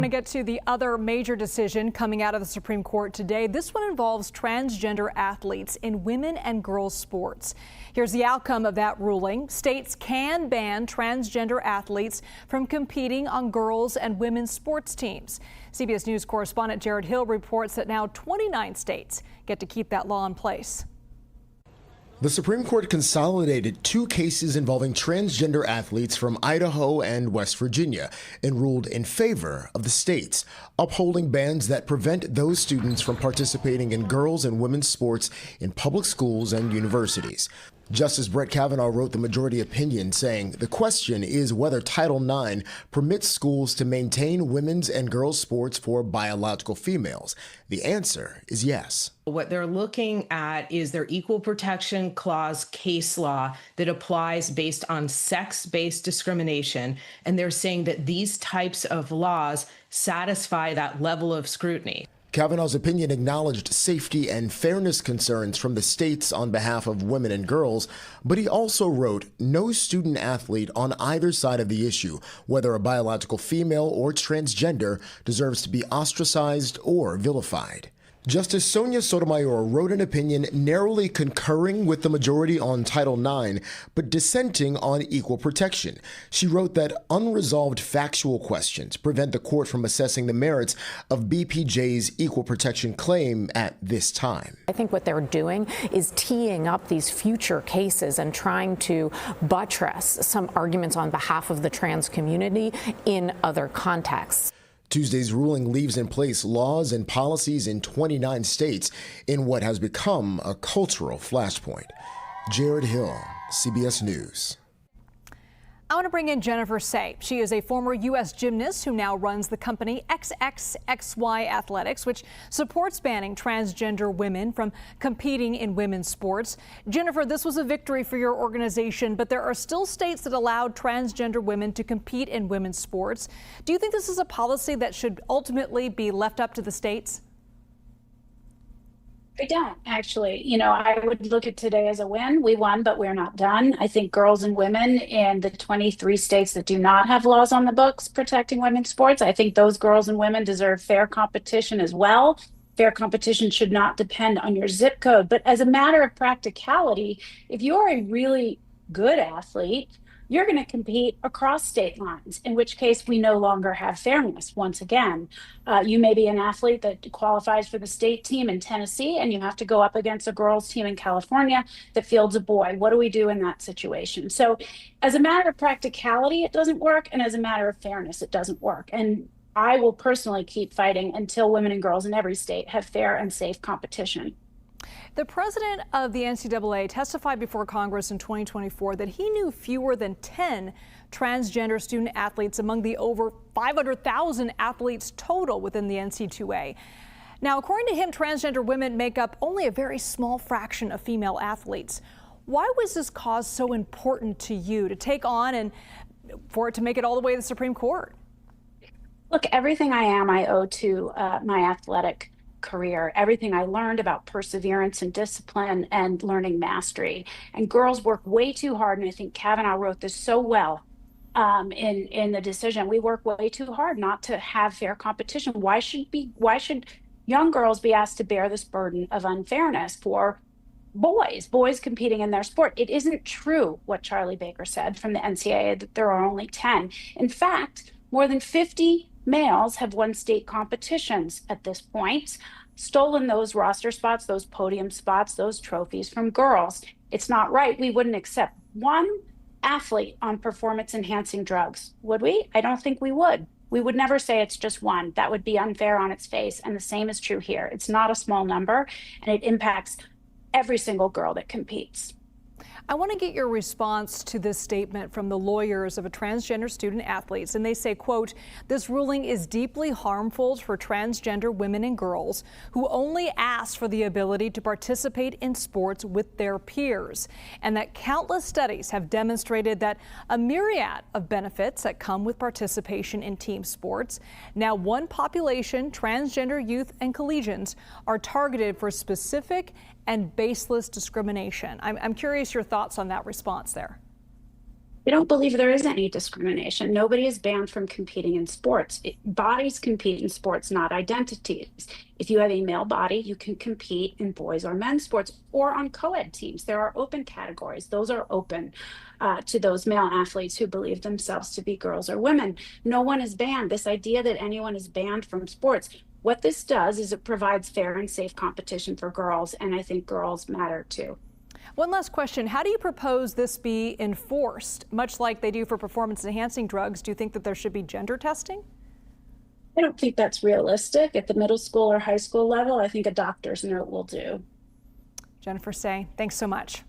To get to the other major decision coming out of the Supreme Court today. This one involves transgender athletes in women and girls sports. Here's the outcome of that ruling. States can ban transgender athletes from competing on girls and women's sports teams. CBS News correspondent Jared Hill reports that now 29 states get to keep that law in place. The Supreme Court consolidated two cases involving transgender athletes from Idaho and West Virginia and ruled in favor of the states, upholding bans that prevent those students from participating in girls' and women's sports in public schools and universities. Justice Brett Kavanaugh wrote the majority opinion, saying the question is whether Title IX permits schools to maintain women's and girls' sports for biological females. The answer is yes. What they're looking at is their Equal Protection Clause case law that applies based on sex-based discrimination, and they're saying that these types of laws satisfy that level of scrutiny. Kavanaugh's opinion acknowledged safety and fairness concerns from the states on behalf of women and girls, but he also wrote, no student athlete on either side of the issue, whether a biological female or transgender, deserves to be ostracized or vilified. Justice Sonia Sotomayor wrote an opinion narrowly concurring with the majority on Title IX, but dissenting on equal protection. She wrote that unresolved factual questions prevent the court from assessing the merits of BPJ's equal protection claim at this time. I think what they're doing is teeing up these future cases and trying to buttress some arguments on behalf of the trans community in other contexts. Tuesday's ruling leaves in place laws and policies in 29 states in what has become a cultural flashpoint. Jared Hill, CBS News. I want to bring in Jennifer Sey. She is a former U.S. gymnast who now runs the company XXXY Athletics, which supports banning transgender women from competing in women's sports. Jennifer, this was a victory for your organization, but there are still states that allowed transgender women to compete in women's sports. Do you think this is a policy that should ultimately be left up to the states? I don't, actually. I would look at today as a win. We won, but we're not done. I think girls and women in the 23 states that do not have laws on the books protecting women's sports, I think those girls and women deserve fair competition as well. Fair competition should not depend on your zip code. But as a matter of practicality, if you're a really good athlete, you're going to compete across state lines, in which case we no longer have fairness. Once again, you may be an athlete that qualifies for the state team in Tennessee, and you have to go up against a girls team in California that fields a boy. What do we do in that situation? So as a matter of practicality, it doesn't work. And as a matter of fairness, it doesn't work. And I will personally keep fighting until women and girls in every state have fair and safe competition. The president of the NCAA testified before Congress in 2024 that he knew fewer than 10 transgender student athletes among the over 500,000 athletes total within the NCAA. Now, according to him, transgender women make up only a very small fraction of female athletes. Why was this cause so important to you to take on and for it to make it all the way to the Supreme Court? Look, everything I am, I owe to my athletic career. Everything I learned about perseverance and discipline and learning mastery. And girls work way too hard. And I think Kavanaugh wrote this so well in the decision. We work way too hard not to have fair competition. Why should young girls be asked to bear this burden of unfairness for boys competing in their sport? It isn't true what Charlie Baker said from the NCAA that there are only 10. In fact, more than 50 males have won state competitions at this point, stolen those roster spots, those podium spots, those trophies from girls. It's not right. We wouldn't accept one athlete on performance-enhancing drugs, would we? I don't think we would. We would never say it's just one. That would be unfair on its face. And the same is true here. It's not a small number, and it impacts every single girl that competes. I want to get your response to this statement from the lawyers of a transgender student athletes. And they say, quote, this ruling is deeply harmful for transgender women and girls who only ask for the ability to participate in sports with their peers. And that countless studies have demonstrated that a myriad of benefits that come with participation in team sports. Now, one population, transgender youth and collegians, are targeted for specific and baseless discrimination. I'm curious your thoughts on that response there. I don't believe there is any discrimination. Nobody is banned from competing in sports. Bodies compete in sports, not identities. If you have a male body, you can compete in boys or men's sports or on co-ed teams. There are open categories. Those are open to those male athletes who believe themselves to be girls or women. No one is banned. This idea that anyone is banned from sports, what this does is it provides fair and safe competition for girls, and I think girls matter too. One last question. How do you propose this be enforced? Much like they do for performance-enhancing drugs, do you think that there should be gender testing? I don't think that's realistic at the middle school or high school level. I think a doctor's note will do. Jennifer Sey, thanks so much.